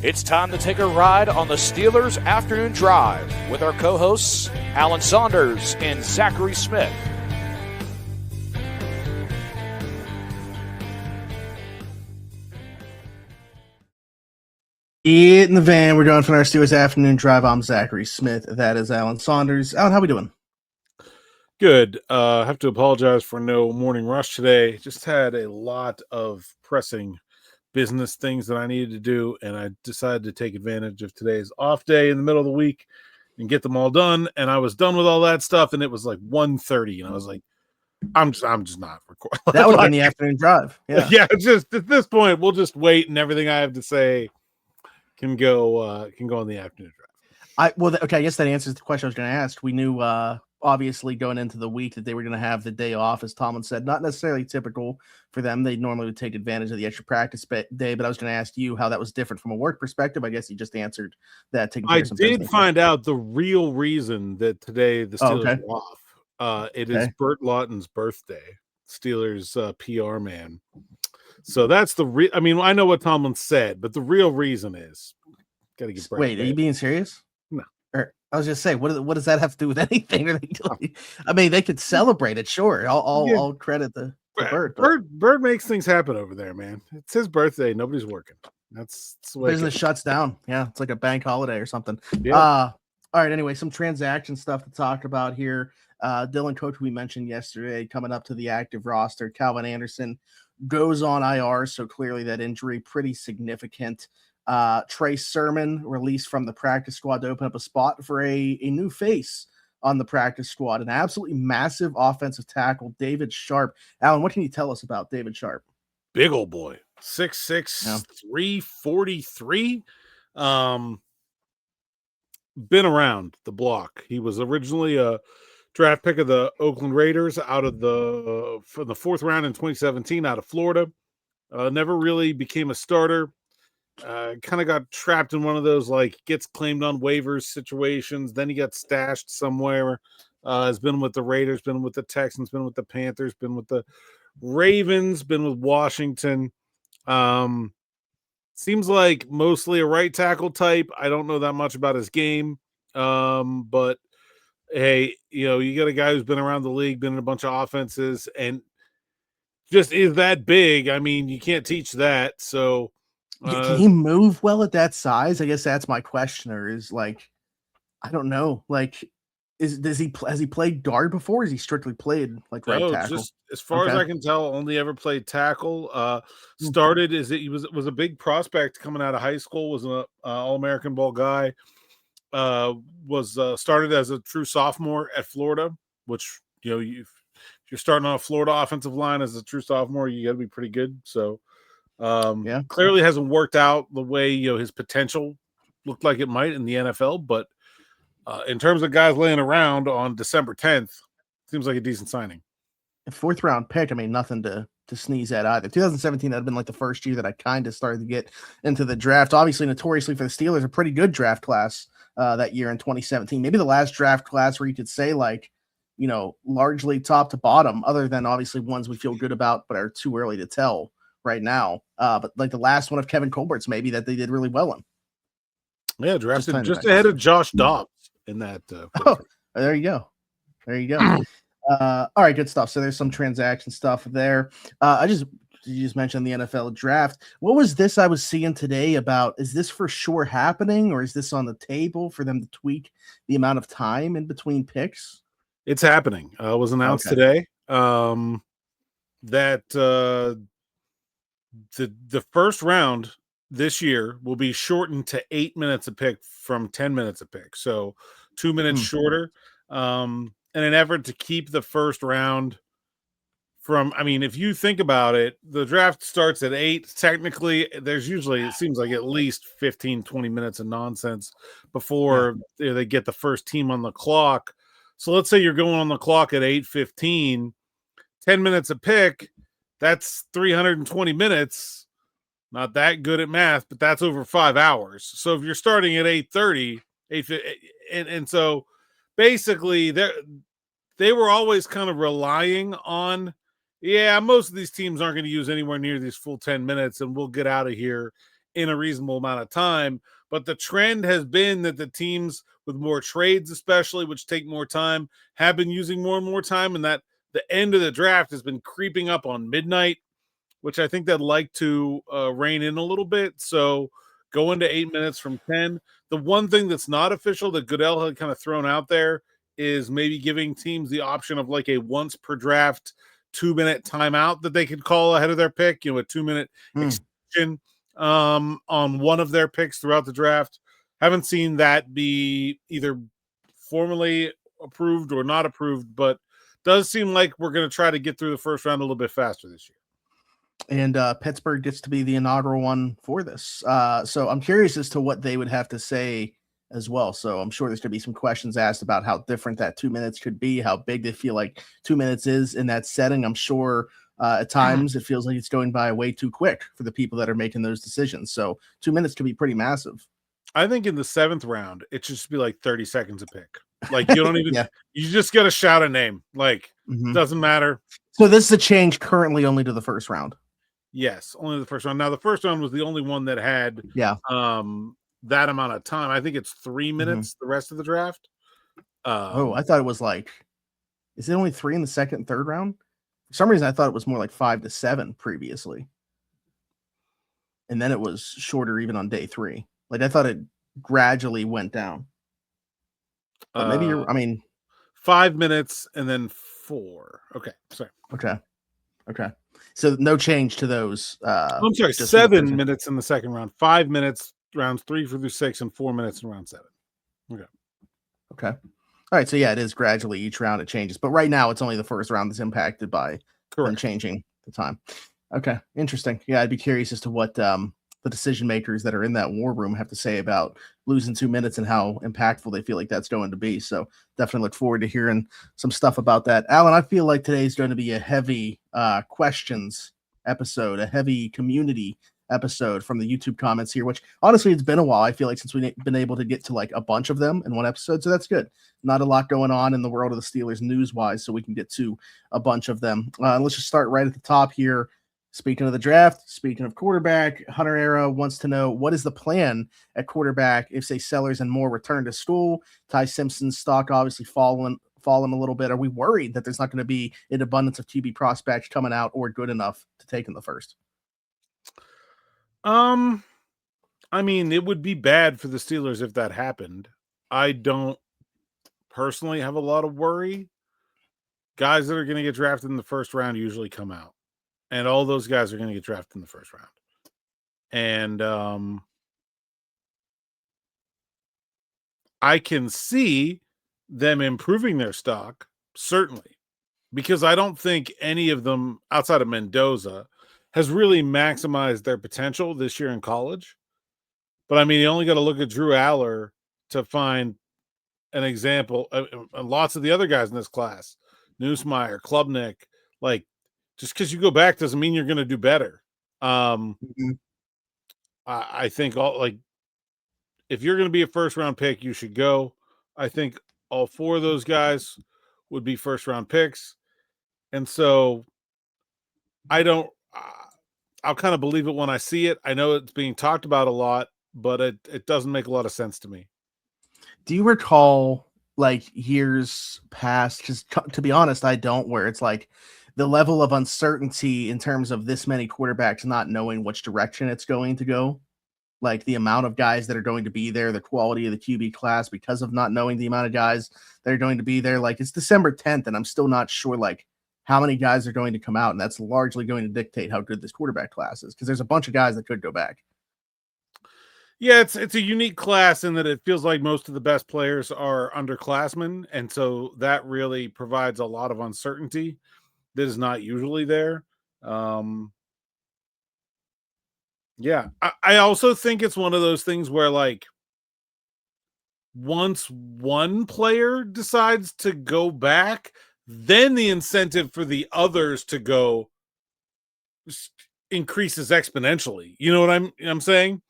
It's time to take a ride on the Steelers Afternoon Drive with our co-hosts, Alan Saunders and Zachary Smith. Get in the van. We're going for our Steelers Afternoon Drive. I'm Zachary Smith. That is Alan Saunders. Alan, how we doing? Good. I have to apologize for no morning rush today. Just had a lot of pressing business things that I needed to do, and I decided to take advantage of today's off day in the middle of the week and get them all done. And I was done with all that stuff, and it was like 1:30, and I was like, I'm just not recording. That would have been the afternoon drive. Yeah. Just at this point, we'll just wait, and everything I have to say can go on the afternoon drive. I guess that answers the question I was going to ask. We knew obviously going into the week that they were going to have the day off, as Tomlin said, not necessarily typical for them. They normally would take advantage of the extra practice day, but I was going to ask you how that was different from a work perspective. I guess you just answered that. I did find out the real reason that today the Steelers are off. It is Burt Lawton's birthday, Steelers PR man. So that's the I mean, I know what Tomlin said, but the real reason is got to get. Wait, are you being serious? No. I was just saying, what does that have to do with anything? I mean, they could celebrate it, sure. I'll credit the Bird. Bird makes things happen over there, man. It's his birthday. Nobody's working. That's the way business shuts down. Yeah, it's like a bank holiday or something. Yeah. All right. Anyway, some transaction stuff to talk about here. Dylan Coach, we mentioned yesterday, coming up to the active roster. Calvin Anderson goes on IR, so clearly that injury pretty significant. Trey Sermon released from the practice squad to open up a spot for a new face on the practice squad, an absolutely massive offensive tackle, David Sharp. Alan, what can you tell us about David Sharp? Big old boy, 6'6", 343. Been around the block. He was originally a draft pick of the Oakland Raiders from the fourth round in 2017 out of Florida. Never really became a starter. Kind of got trapped in one of those like gets claimed on waivers situations. Then he got stashed somewhere. Has been with the Raiders, been with the Texans, been with the Panthers, been with the Ravens, been with Washington. Seems like mostly a right tackle type. I don't know that much about his game. But hey, you got a guy who's been around the league, been in a bunch of offenses, and just is that big. I mean, you can't teach that. So can he move well at that size? I guess that's my question. Or is like, I don't know. Like, has he played guard before? Or has he strictly played like right tackle? Just as far as I can tell, only ever played tackle. Started he was a big prospect coming out of high school. Was an All-American ball guy. Was started as a true sophomore at Florida, which if you're starting on a Florida offensive line as a true sophomore, you got to be pretty good. So. Clearly hasn't worked out the way his potential looked like it might in the NFL, but in terms of guys laying around on December 10th, seems like a decent signing. A fourth round pick, I mean, nothing to sneeze at either. 2017 that had been like the first year that I kind of started to get into the draft. Obviously, notoriously for the Steelers, a pretty good draft class that year in 2017. Maybe the last draft class where you could say like, largely top to bottom, other than obviously ones we feel good about but are too early to tell right now, but like the last one of Kevin Colbert's, maybe that they did really well in. Yeah, drafted just ahead of Josh Dobbs in that. There you go. All right, good stuff. So there's some transaction stuff there. You just mentioned the NFL draft. What was this I was seeing today about? Is this for sure happening, or is this on the table for them to tweak the amount of time in between picks? It's happening. It was announced today that. The first round this year will be shortened to 8 minutes a pick from 10 minutes a pick. So 2 minutes shorter. In an effort to keep the first round from, I mean, if you think about it, the draft starts at 8. Technically, there's usually, it seems like at least 15, 20 minutes of nonsense before they get the first team on the clock. So let's say you're going on the clock at 8:15, 10 minutes a pick. That's 320 minutes. Not that good at math, but that's over 5 hours. So if you're starting at 8:30, and so basically they were always kind of relying on, most of these teams aren't going to use anywhere near these full 10 minutes, and we'll get out of here in a reasonable amount of time. But the trend has been that the teams with more trades, especially, which take more time, have been using more and more time, and that the end of the draft has been creeping up on midnight, which I think they'd like to rein in a little bit. So go into 8 minutes from 10. The one thing that's not official that Goodell had kind of thrown out there is maybe giving teams the option of like a once per draft 2-minute timeout that they could call ahead of their pick, a 2-minute extension on one of their picks throughout the draft. Haven't seen that be either formally approved or not approved, but does seem like we're going to try to get through the first round a little bit faster this year. And Pittsburgh gets to be the inaugural one for this. So I'm curious as to what they would have to say as well. So I'm sure there's going to be some questions asked about how different that 2 minutes could be, how big they feel like 2 minutes is in that setting. I'm sure at times it feels like it's going by way too quick for the people that are making those decisions. So 2 minutes could be pretty massive. I think in the 7th round, it should just be like 30 seconds a pick. Like you don't even, you just got to shout a name. Like doesn't matter. So this is a change currently only to the first round. Yes, only the first round. Now the first round was the only one that had that amount of time. I think it's 3 minutes the rest of the draft. I thought it was like, is it only 3 in the second and third round? For some reason I thought it was more like 5 to 7 previously. And then it was shorter even on day 3. Like I thought it gradually went down. But maybe you're, 5 minutes and then 4. Okay, sorry. Okay. So no change to those. I'm sorry, 7 minutes in the second round, 5 minutes rounds 3 through 6, and 4 minutes in round 7. Okay. All right. So yeah, it is gradually each round it changes, but right now it's only the first round that's impacted by them changing the time. Okay, interesting. Yeah, I'd be curious as to what the decision makers that are in that war room have to say about losing 2 minutes and how impactful they feel like that's going to be. So definitely look forward to hearing some stuff about that. Alan, I feel like today's going to be a heavy questions episode, a heavy community episode from the YouTube comments here, which honestly, it's been a while. I feel like since we've been able to get to like a bunch of them in one episode. So that's good. Not a lot going on in the world of the Steelers news wise, so we can get to a bunch of them. Let's just start right at the top here. Speaking of the draft, speaking of quarterback, Hunter Era wants to know, what is the plan at quarterback if, say, Sellers and Moore return to school? Ty Simpson's stock obviously fallen a little bit. Are we worried that there's not going to be an abundance of QB prospects coming out or good enough to take in the first? It would be bad for the Steelers if that happened. I don't personally have a lot of worry. Guys that are going to get drafted in the first round usually come out. And all those guys are going to get drafted in the first round. And I can see them improving their stock, certainly, because I don't think any of them, outside of Mendoza, has really maximized their potential this year in college. But, you only got to look at Drew Aller to find an example. And lots of the other guys in this class, Neusmeyer, Klubnik, just because you go back doesn't mean you're going to do better. I think if you're going to be a first-round pick, you should go. I think all 4 of those guys would be first-round picks. And so I'll kind of believe it when I see it. I know it's being talked about a lot, but it doesn't make a lot of sense to me. Do you recall years past? Because to be honest, I don't, where it's like the level of uncertainty in terms of this many quarterbacks not knowing which direction it's going to go, like the amount of guys that are going to be there, the quality of the QB class, because of not knowing the amount of guys that are going to be there. It's December 10th, and I'm still not sure how many guys are going to come out, and that's largely going to dictate how good this quarterback class is, because there's a bunch of guys that could go back. Yeah, it's a unique class in that it feels like most of the best players are underclassmen, and so that really provides a lot of uncertainty that is not usually there. I also think it's one of those things where once one player decides to go back, then the incentive for the others to go increases exponentially. You know what I'm saying?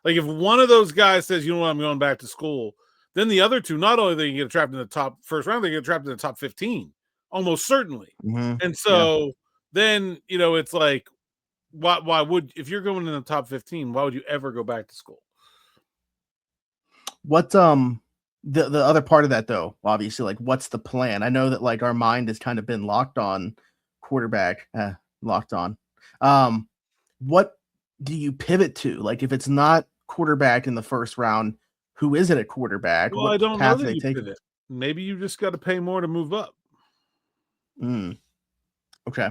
If one of those guys says, you know what, I'm going back to school, then the other two, not only they get trapped in the top first round, they get trapped in the top 15, almost certainly. And so then, it's why would, if you're going in the top 15, why would you ever go back to school? What the other part of that though, obviously, like what's the plan? I know that like our mind has kind of been locked on quarterback, locked on. What do you pivot to? Like if it's not quarterback in the first round, who is it at quarterback? Well, I What don't know path are that they you taking? pivot. Maybe you just got to pay more to move up. Okay.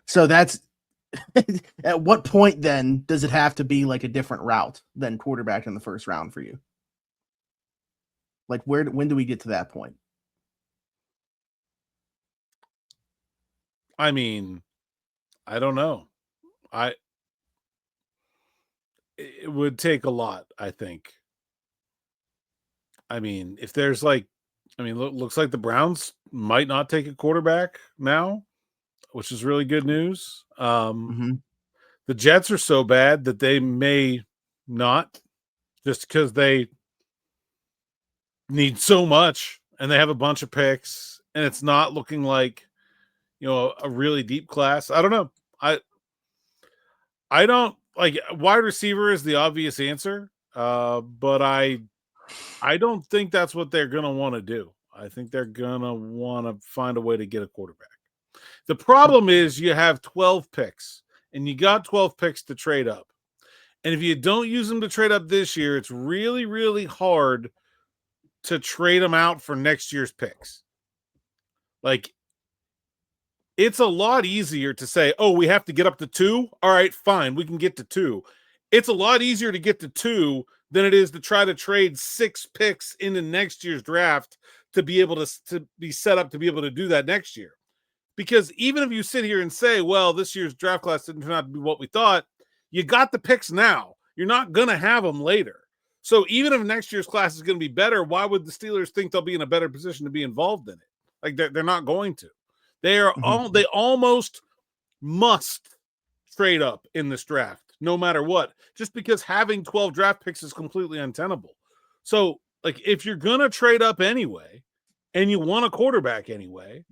So that's at what point then does it have to be like a different route than quarterback in the first round for you? Like when do we get to that point? I mean, I don't know. It would take a lot, I think. I mean, if there's like, looks like the Browns might not take a quarterback now, which is really good news. Mm-hmm. The Jets are so bad that they may not, just because they need so much and they have a bunch of picks and it's not looking like, a really deep class. I don't know. I don't like, wide receiver is the obvious answer. But I don't think that's what they're going to want to do. I think they're going to want to find a way to get a quarterback. The problem is you have 12 picks and you got 12 picks to trade up. And if you don't use them to trade up this year, it's really, really hard to trade them out for next year's picks. Like, it's a lot easier to say, oh, we have to get up to 2. All right, fine. We can get to 2. It's a lot easier to get to 2 than it is to try to trade 6 picks into next year's draft to be able to be set up to be able to do that next year. Because even if you sit here and say, well, this year's draft class didn't turn out to be what we thought, you got the picks now. You're not going to have them later. So even if next year's class is going to be better, why would the Steelers think they'll be in a better position to be involved in it? Like they're not going to. They almost must trade up in this draft, no matter what, just because having 12 draft picks is completely untenable. So, like, if you're going to trade up anyway, and you want a quarterback anyway,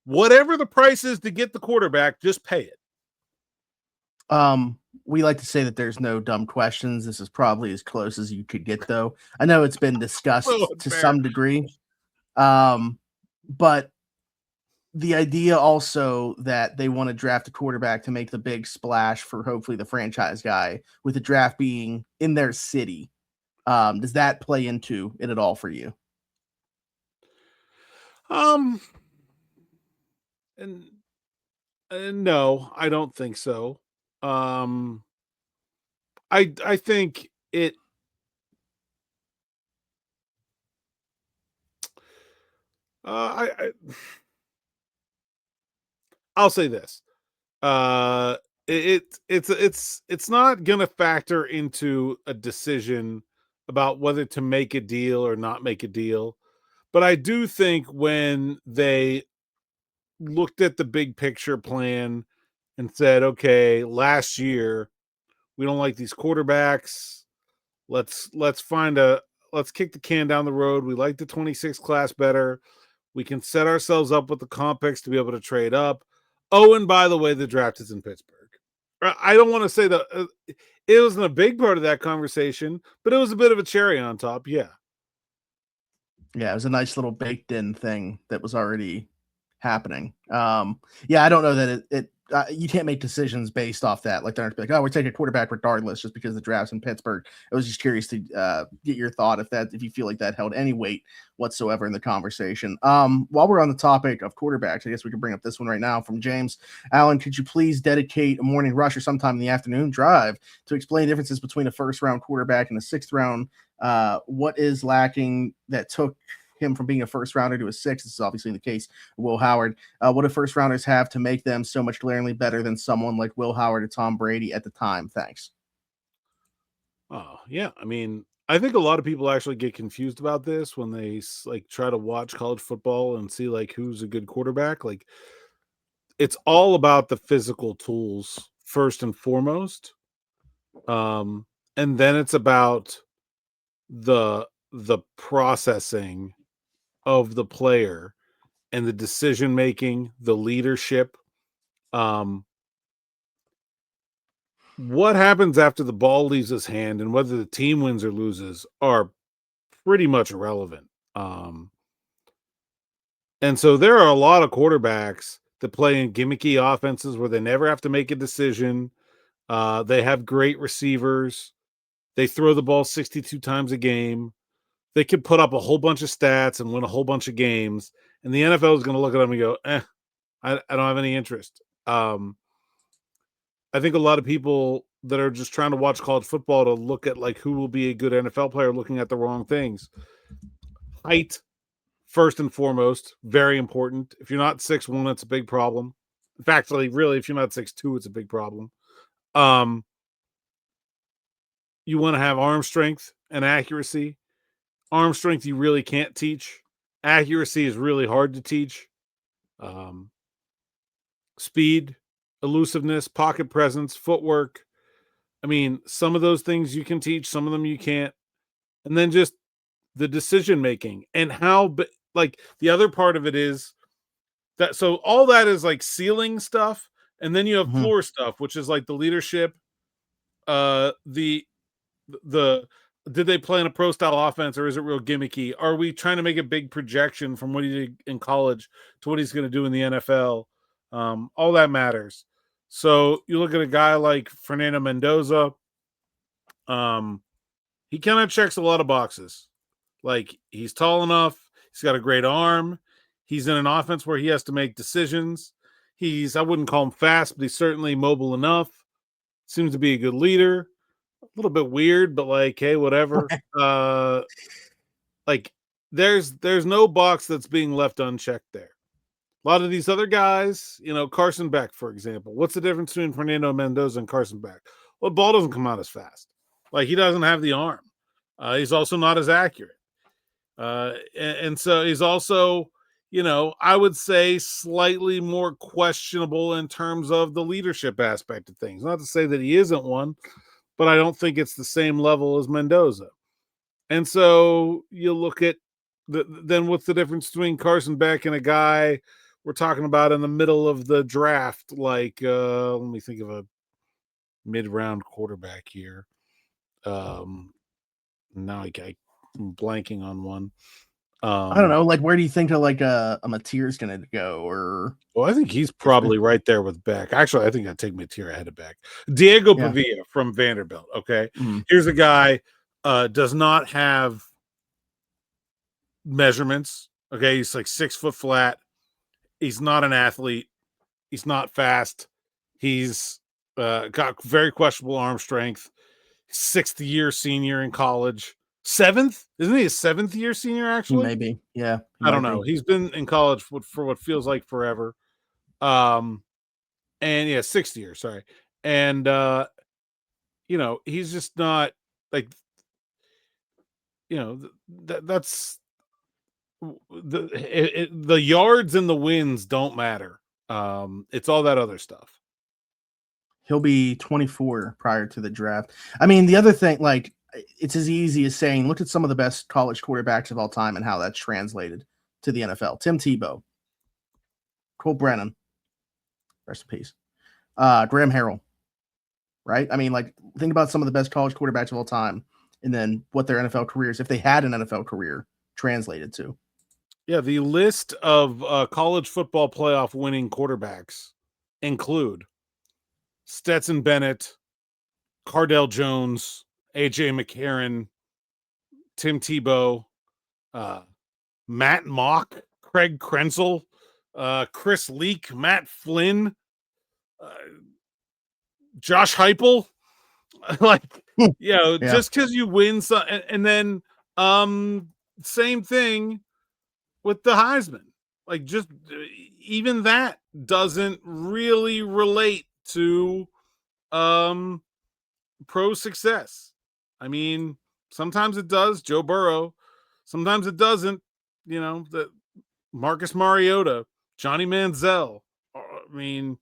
whatever the price is to get the quarterback, just pay it. We like to say that there's no dumb questions. This is probably as close as you could get, though. I know it's been discussed to some degree. But the idea also that they want to draft a quarterback to make the big splash for hopefully the franchise guy, with the draft being in their city. Does that play into it at all for you? And no, I don't think so. I think it. I'll say this. It's not going to factor into a decision about whether to make a deal or not make a deal. But I do think when they looked at the big picture plan and said, okay, last year we don't like these quarterbacks. Let's kick the can down the road. We like the 26 class better. We can set ourselves up with the comp picks to be able to trade up. Oh, and by the way, the draft is in Pittsburgh. I don't want to say that it wasn't a big part of that conversation, but it was a bit of a cherry on top. Yeah. Yeah, it was a nice little baked in thing that was already happening. Yeah, I don't know that you can't make decisions based off that. Like, they're not like, oh, we're taking a quarterback regardless just because the draft's in Pittsburgh. I was just curious to get your thought if you feel like that held any weight whatsoever in the conversation. While we're on the topic of quarterbacks, I guess we could bring up this one right now from James. Alan, could you please dedicate a morning rush or sometime in the afternoon drive to explain differences between a first round quarterback and a sixth round? What is lacking that took him from being a first rounder to a sixth? This is obviously the case of Will Howard. What do first rounders have to make them so much glaringly better than someone like Will Howard or Tom Brady at the time? Thanks. Oh, yeah. I mean, I think a lot of people actually get confused about this when they like try to watch college football and see like who's a good quarterback. Like, it's all about the physical tools first and foremost. And then it's about the processing of the player and the decision making, the leadership. what happens after the ball leaves his hand and whether the team wins or loses are pretty much irrelevant. And so there are a lot of quarterbacks that play in gimmicky offenses where they never have to make a decision. They have great receivers. They throw the ball 62 times a game. They could put up a whole bunch of stats and win a whole bunch of games. And the NFL is going to look at them and go, I don't have any interest. I think a lot of people that are just trying to watch college football to look at like who will be a good NFL player looking at the wrong things. Height, first and foremost, very important. If you're not 6'1", it's a big problem. In fact, really, if you're not 6'2", it's a big problem. You want to have arm strength and accuracy. Arm strength you really can't teach. Accuracy is really hard to teach. Speed, elusiveness, pocket presence, footwork. I mean, some of those things you can teach, some of them you can't. And then just the decision making and how, like, the other part of it is that, so all that is like ceiling stuff, and then you have floor stuff, which is like the leadership, the did they play in a pro style offense or is it real gimmicky? Are we trying to make a big projection from what he did in college to what he's going to do in the NFL? All that matters. So you look at a guy like Fernando Mendoza. He kind of checks a lot of boxes. Like, he's tall enough. He's got a great arm. He's in an offense where he has to make decisions. I wouldn't call him fast, but he's certainly mobile enough. Seems to be a good leader. A little bit weird, but like, hey, whatever. Like, there's no box that's being left unchecked there. A lot of these other guys, Carson Beck, for example. What's the difference between Fernando Mendoza and Carson Beck? Well, the ball doesn't come out as fast. Like, he doesn't have the arm. He's also not as accurate. And so he's also, I would say slightly more questionable in terms of the leadership aspect of things. Not to say that he isn't one, but I don't think it's the same level as Mendoza. And so you look at then what's the difference between Carson Beck and a guy we're talking about in the middle of the draft? Like, let me think of a mid-round quarterback here. Now I'm blanking on one. I don't know. Like, where do you think a Mateer's going to go? Or well, I think he's probably right there with Beck. Actually, I think I'd take Mateer ahead of Beck. Diego Pavia from Vanderbilt. Okay, here's a guy does not have measurements. Okay, he's like 6 foot flat. He's not an athlete. He's not fast. He's got very questionable arm strength. 6th year senior in college. 7th? Isn't he a 7th year senior, actually? Maybe. Yeah. I don't know. He's been in college for what feels like forever. And 6th year, sorry. And he's just not like, that's the yards and the wins don't matter. It's all that other stuff. He'll be 24 prior to the draft. I mean, the other thing, like, it's as easy as saying, look at some of the best college quarterbacks of all time and how that's translated to the NFL. Tim Tebow, Cole Brennan, rest in peace. Graham Harrell, right? I mean, like, think about some of the best college quarterbacks of all time and then what their NFL careers, if they had an NFL career, translated to. Yeah, the list of college football playoff winning quarterbacks include Stetson Bennett, Cardell Jones, A.J. McCarron, Tim Tebow, Matt Mock, Craig Krenzel, Chris Leak, Matt Flynn, Josh Heupel. Just because you win some, and then same thing with the Heisman. Like, just even that doesn't really relate to pro success. I mean, sometimes it does. Joe Burrow. Sometimes it doesn't. The Marcus Mariota, Johnny Manziel. I mean,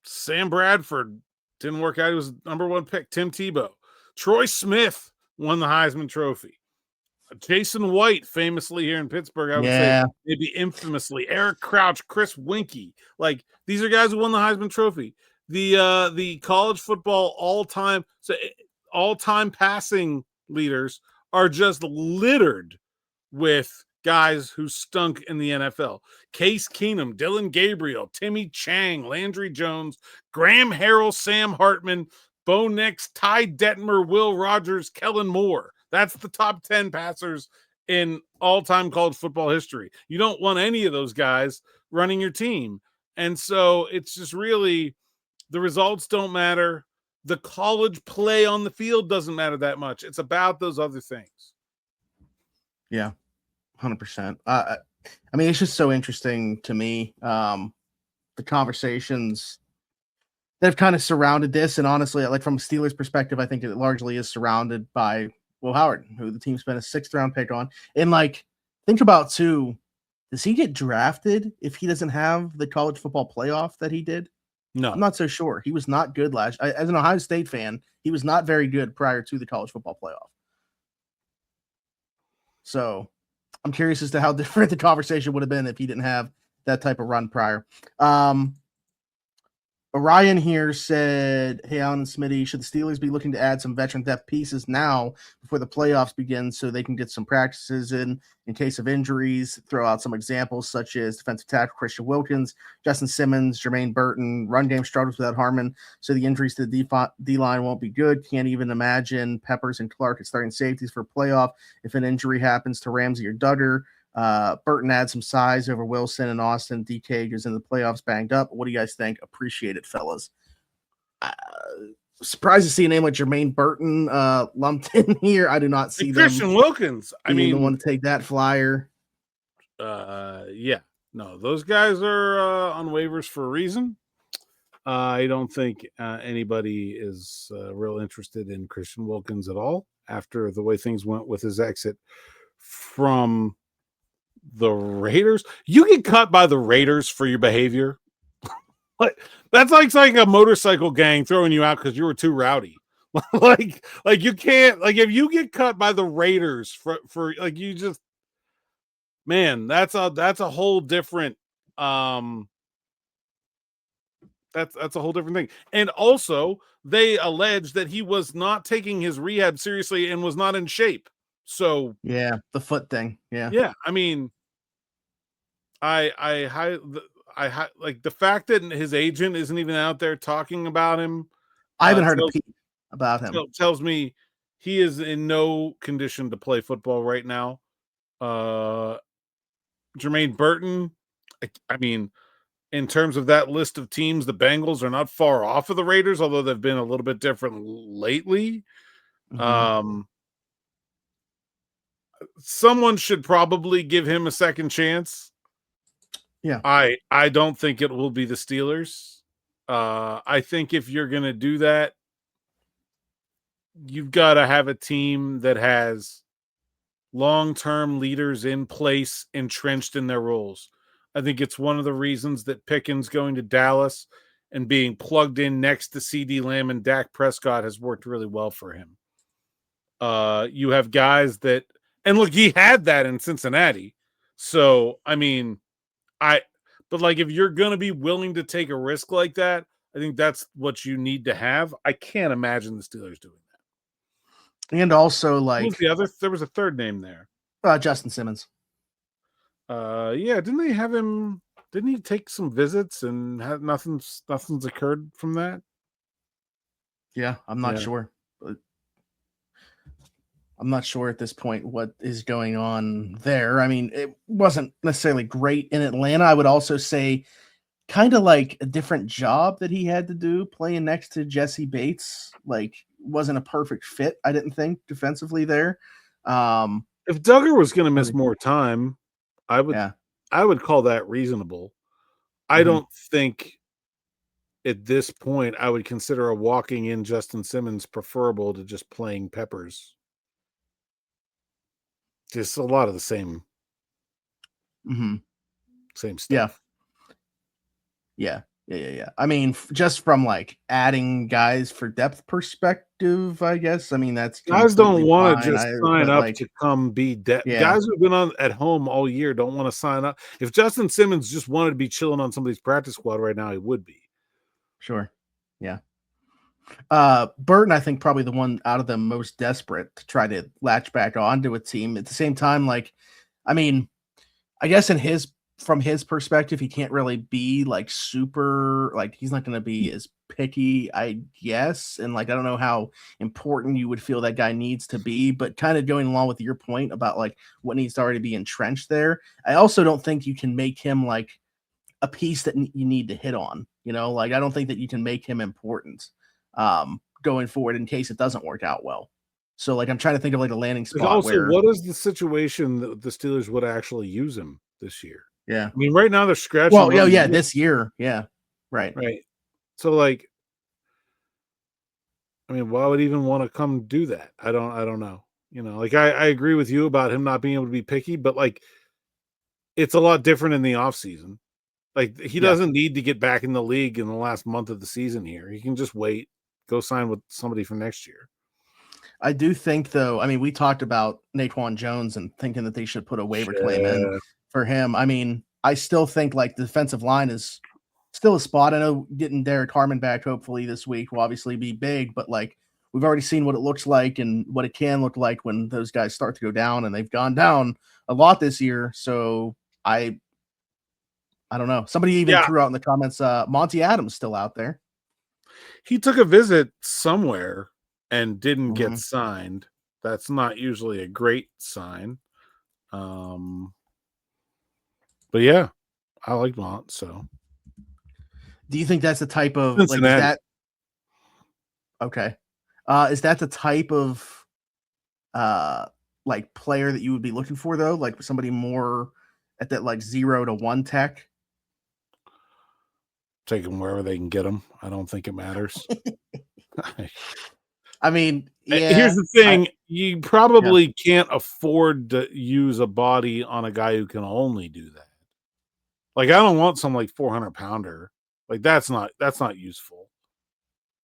Sam Bradford didn't work out. He was number 1 pick. Tim Tebow. Troy Smith won the Heisman Trophy. Jason White, famously here in Pittsburgh, I would say, maybe infamously. Eric Crouch, Chris Winkie. Like, these are guys who won the Heisman Trophy. the college football all-time passing leaders are just littered with guys who stunk in the NFL. Case Keenum, Dylan Gabriel, Timmy Chang, Landry Jones, Graham Harrell, Sam Hartman, Bo Nix, Ty Detmer, Will Rogers, Kellen Moore. That's the top 10 passers in all-time college football history. You don't want any of those guys running your team. And so it's just really, the results don't matter. The college play on the field doesn't matter that much. It's about those other things. Yeah, 100%. I mean, it's just so interesting to me, the conversations that have kind of surrounded this. And honestly, like from a Steelers perspective, I think it largely is surrounded by Will Howard, who the team spent a 6th-round pick on. And like, think about too, does he get drafted if he doesn't have the college football playoff that he did? No, I'm not so sure. He was not good as an Ohio State fan, he was not very good prior to the college football playoff. So I'm curious as to how different the conversation would have been if he didn't have that type of run prior. Orion here said, hey, Alan and Smitty, should the Steelers be looking to add some veteran depth pieces now before the playoffs begin so they can get some practices in case of injuries? Throw out some examples such as defensive tackle Christian Wilkins, Justin Simmons, Jermaine Burton. Run game struggles without Harmon, so the injuries to the D-line won't be good. Can't even imagine Peppers and Clark at starting safeties for playoff if an injury happens to Ramsey or Duggar. Burton adds some size over Wilson and Austin. DK goes into the playoffs banged up. What do you guys think? Appreciate it, fellas. Surprised to see a name like Jermaine Burton lumped in here. I do not see Christian Wilkins. I mean, the one to take that flyer. Yeah, no, those guys are on waivers for a reason. I don't think anybody is real interested in Christian Wilkins at all after the way things went with his exit from the Raiders. You get cut by the Raiders for your behavior. That's like a motorcycle gang throwing you out because you were too rowdy. like you can't, like, if you get cut by the Raiders for like, you just, man, that's a whole different that's a whole different thing. And also they allege that he was not taking his rehab seriously and was not in shape. So yeah, the foot thing. Yeah. I mean, I like the fact that his agent isn't even out there talking about him. I haven't heard a peep about him. Tells me he is in no condition to play football right now. Jermaine Burton, I mean, in terms of that list of teams, the Bengals are not far off of the Raiders, although they've been a little bit different lately. Mm-hmm. Someone should probably give him a second chance. Yeah. I don't think it will be the Steelers. I think if you're going to do that, you've got to have a team that has long-term leaders in place, entrenched in their roles. I think it's one of the reasons that Pickens going to Dallas and being plugged in next to CD Lamb and Dak Prescott has worked really well for him. You have guys that, and look, he had that in Cincinnati. So, I mean, but like, if you're going to be willing to take a risk like that, I think that's what you need to have. I can't imagine the Steelers doing that. And also, like, there was a third name there. Justin Simmons. Yeah, didn't they have him? Didn't he take some visits and nothing's occurred from that? Yeah, I'm not sure. But I'm not sure at this point what is going on there. I mean, it wasn't necessarily great in Atlanta. I would also say kind of like a different job that he had to do playing next to Jesse Bates. Like, wasn't a perfect fit, I didn't think, defensively there. If Duggar was going to miss more time, I would call that reasonable. I don't think at this point I would consider a walking in Justin Simmons preferable to just playing Peppers. Just a lot of the same stuff. Yeah. I mean, just from like adding guys for depth perspective, I guess. I mean, that's guys don't want to just sign up to come be depth. Yeah. Guys who've been on at home all year don't want to sign up. If Justin Simmons just wanted to be chilling on somebody's practice squad right now, he would be. Sure. Yeah. Burton, I think, probably the one out of them most desperate to try to latch back onto a team. At the same time, like, I mean, I guess from his perspective, he can't really be like super, like, he's not going to be as picky, I guess. And like, I don't know how important you would feel that guy needs to be, but kind of going along with your point about like what needs to already be entrenched there. I also don't think you can make him like a piece that you need to hit on, like, I don't think that you can make him important going forward in case it doesn't work out well. So like, I'm trying to think of like a landing spot. Also, what is the situation that the Steelers would actually use him this year? Yeah. I mean, right now they're scratching. Well, yeah, this year. Yeah. Right. So like, I mean, why would he even want to come do that? I don't know. Like I agree with you about him not being able to be picky, but like it's a lot different in the off season. Like he doesn't need to get back in the league in the last month of the season here. He can just wait, go sign with somebody for next year. I do think, though, I mean, we talked about Naquan Jones and thinking that they should put a waiver claim in for him. I mean, I still think like the defensive line is still a spot. I know getting Derek Harmon back hopefully this week will obviously be big, but like we've already seen what it looks like and what it can look like when those guys start to go down, and they've gone down a lot this year. So I don't know. Somebody even threw out in the comments, Monty Adams still out there. He took a visit somewhere and didn't get signed. That's not usually a great sign. But yeah, I like Mont. So, do you think that's the type of Cincinnati. Like, is that okay? Is that the type of like player that you would be looking for though? Like somebody more at that like 0 to 1 tech? Take them wherever they can get them. I don't think it matters. I mean, here's the thing. You probably can't afford to use a body on a guy who can only do that. Like, I don't want some like 400-pounder. Like, that's not useful.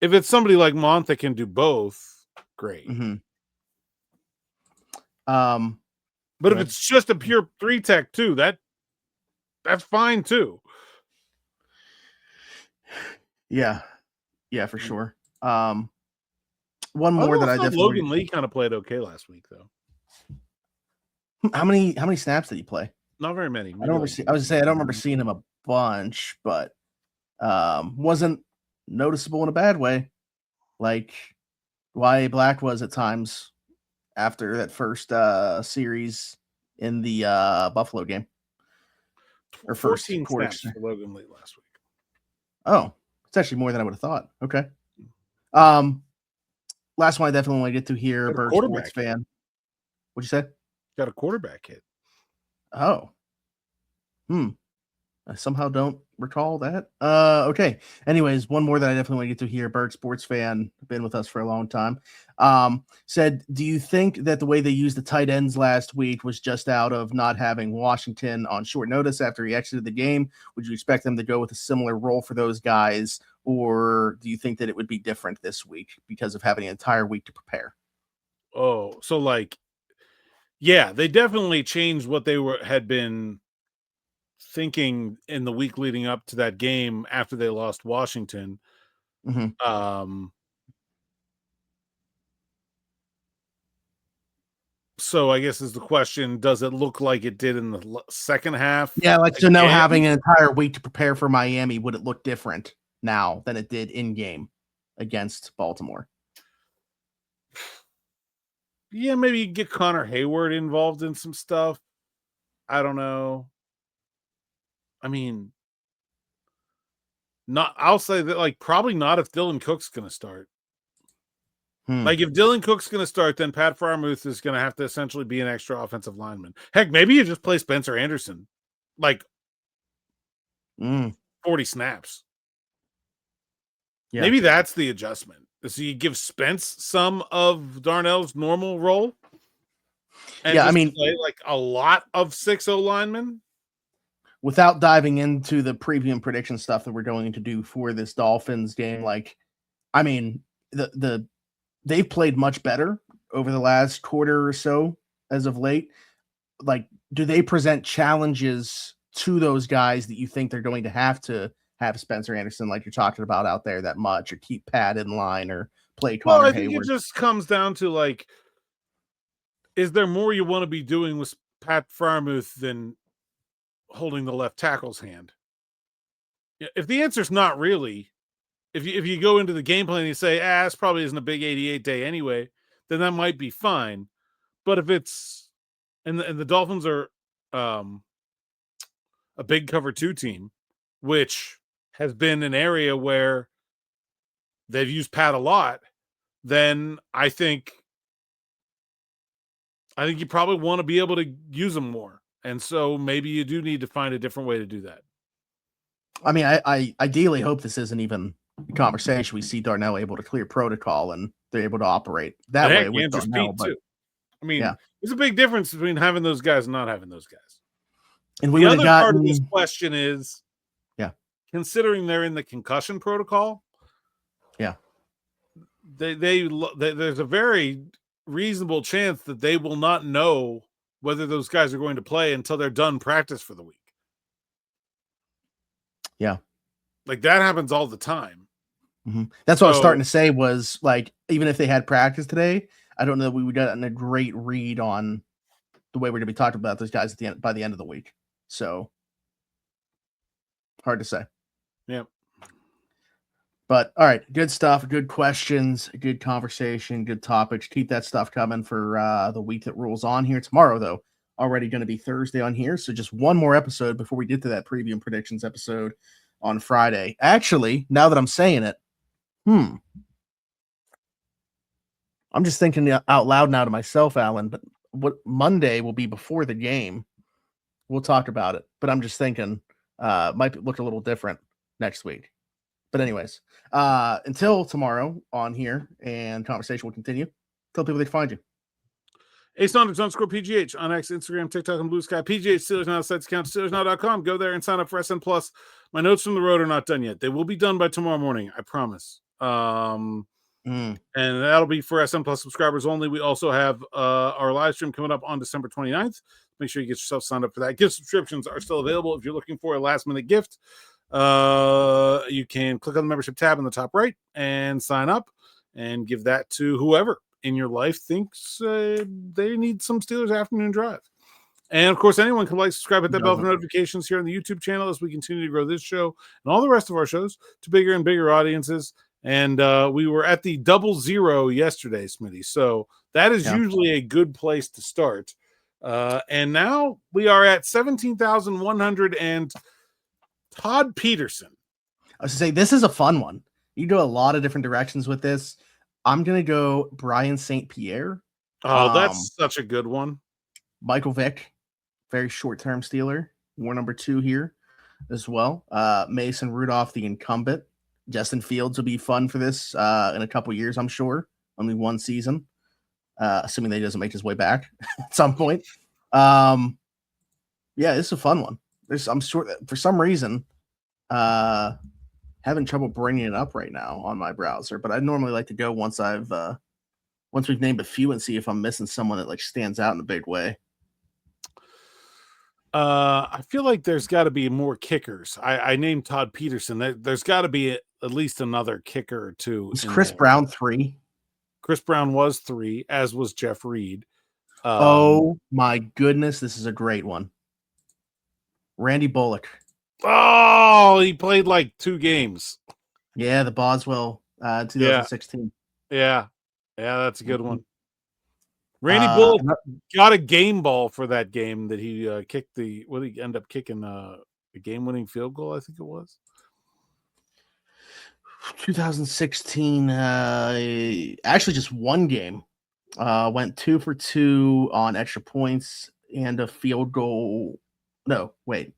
If it's somebody like Mont that can do both, great. But if it's just a pure 3-tech too, that's fine too. Yeah, for sure. One more that I definitely Logan Lee kind of played okay last week though. How many snaps did he play? Not very many. I don't remember seeing him a bunch, but wasn't noticeable in a bad way, like Y.A. Black was at times after that first series in the Buffalo game. Or 14 snaps for Logan Lee last week. Oh, it's actually more than I would have thought. Okay. Last one I definitely want to get to here, Bird Sports fan. What'd you say? Got a quarterback hit. Oh. I somehow don't recall that. Okay. Anyways, one more that I definitely want to get to here. Bird Sports fan, been with us for a long time. Said, do you think that the way they used the tight ends last week was just out of not having Washington on short notice after he exited the game? Would you expect them to go with a similar role for those guys? Or do you think that it would be different this week because of having an entire week to prepare? Oh, so like, yeah, they definitely changed what they had been thinking in the week leading up to that game after they lost Washington. So I guess is the question, does it look like it did in the second half? Yeah, like, so now having an entire week to prepare for Miami, would it look different now than it did in game against Baltimore? Yeah, maybe get Connor Hayward involved in some stuff. I don't know. I mean, I'll say that, like, probably not if Dylan Cook's going to start. Like, if Dylan Cook's going to start, then Pat Freiermuth is going to have to essentially be an extra offensive lineman. Heck, maybe you just play Spencer Anderson, like 40 snaps. Yeah. Maybe that's the adjustment. So you give Spence some of Darnell's normal role. And I mean, play like a lot of 6-0 linemen. Without diving into the preview and prediction stuff that we're going to do for this Dolphins game, like, I mean, they've played much better over the last quarter or so as of late. Like, do they present challenges to those guys that you think they're going to have have Spencer Anderson like you're talking about out there that much, or keep Pat in line, or play Well, Connor I think Hayward. it just comes down to like, is there more you want to be doing with Pat Freiermuth than holding the left tackle's hand? If the answer is not really, if you go into the game plan and you say, this probably isn't a big 88 day anyway, then that might be fine. But if it's and the Dolphins are a big cover 2 team, which has been an area where they've used Pat a lot, then I think you probably want to be able to use them more. And so maybe you do need to find a different way to do that. I mean, I ideally hope this isn't even a conversation. We see Darnell able to clear protocol and they're able to operate that way with Darnell. Too. I mean, there's a big difference between having those guys and not having those guys. And we the would other have part gotten of this question is, considering they're in the concussion protocol, there's a very reasonable chance that they will not know whether those guys are going to play until they're done practice for the week. Yeah. Like that happens all the time. Mm-hmm. That's what I was starting to say was like, even if they had practice today, I don't know that we would get a great read on the way we're going to be talking about those guys by the end of the week. So hard to say. Yeah. But all right, good stuff, good questions, good conversation, good topics. Keep that stuff coming for the week that rolls on here. Tomorrow, though, already going to be Thursday on here. So just one more episode before we get to that preview and predictions episode on Friday. Actually, now that I'm saying it, I'm just thinking out loud now to myself, Alan, but what Monday will be before the game. We'll talk about it, but I'm just thinking might look a little different next week. But anyways, until tomorrow on here and conversation will continue. Tell people they can find you. Saunders _PGH on X, Instagram, TikTok, and Blue Sky. PGH Steelers Now sites account, SteelersNow.com. Go there and sign up for SN Plus. My notes from the road are not done yet. They will be done by tomorrow morning, I promise. And that'll be for SN Plus subscribers only. We also have our live stream coming up on December 29th. Make sure you get yourself signed up for that. Gift subscriptions are still available if you're looking for a last-minute gift. You can click on the membership tab in the top right and sign up and give that to whoever in your life thinks they need some Steelers afternoon drive. And of course, anyone can like, subscribe, hit that bell for notifications here on the YouTube channel as we continue to grow this show and all the rest of our shows to bigger and bigger audiences. And we were at the 00 yesterday, Smitty. So that is usually a good place to start. And now we are at 17,100 and Todd Peterson. I was to say, this is a fun one. You go a lot of different directions with this. I'm going to go Brian St. Pierre. Oh, that's such a good one. Michael Vick, very short-term Steeler. War number 2 here as well. Mason Rudolph, the incumbent. Justin Fields will be fun for this in a couple years, I'm sure. Only one season, assuming that he doesn't make his way back at some point. This is a fun one. I'm sure that for some reason, having trouble bringing it up right now on my browser, but I normally like to go once we've named a few and see if I'm missing someone that like stands out in a big way. I feel like there's got to be more kickers. I named Todd Peterson. There's got to be at least another kicker or two. Is Chris Brown 3? Chris Brown was 3, as was Jeff Reed. Oh my goodness, this is a great one. Randy Bullock. Oh, he played like 2 games. Yeah, the Boswell 2016. Yeah, that's a good one. Randy Bullock got a game ball for that game that he kicked he ended up kicking the game-winning field goal, I think it was. 2016, actually just one game. Went 2 for 2 on extra points and a field goal. No, wait.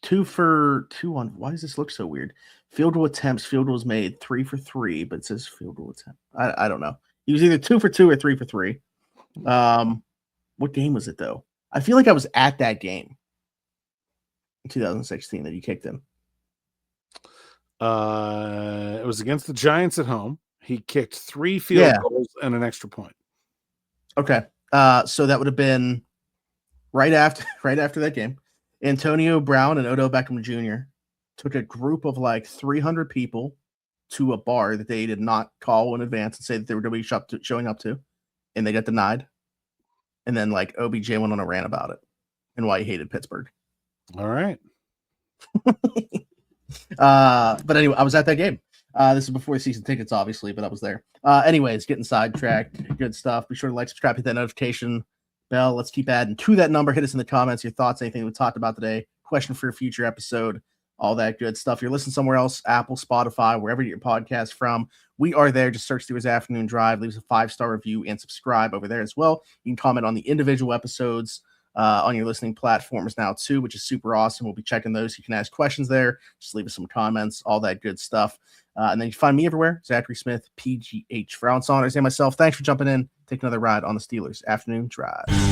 2 for 2 on. Why does this look so weird? Field goal attempts. Field goals made 3 for 3, but it says field goal attempt. I don't know. He was either 2 for 2 or 3 for 3. What game was it though? I feel like I was at that game in 2016 that he kicked him. It was against the Giants at home. He kicked 3 field goals and an extra point. Okay. So that would have been right after that game. Antonio Brown and Odell Beckham Jr. took a group of like 300 people to a bar that they did not call in advance and say that they were going to be showing up to, and they got denied. And then like OBJ went on a rant about it and why he hated Pittsburgh. All right. But anyway, I was at that game. This is before season tickets, obviously, but I was there. Anyways, getting sidetracked. Good stuff. Be sure to like, subscribe, hit that notification bell. Let's keep adding to that number. Hit us in the comments, your thoughts, anything we talked about today, question for a future episode, all that good stuff. You're listening somewhere else, Apple, Spotify, wherever you get your podcast from. We are there. Just search Steelers Afternoon Drive, leave us a 5-star review, and subscribe over there as well. You can comment on the individual episodes on your listening platforms now too, which is super awesome. We'll be checking those. You can ask questions there. Just leave us some comments, all that good stuff. And then you can find me everywhere, Zachary Smith, PGH. For Alan Saunders and myself, thanks for jumping in. Take another ride on the Steelers Afternoon Drive.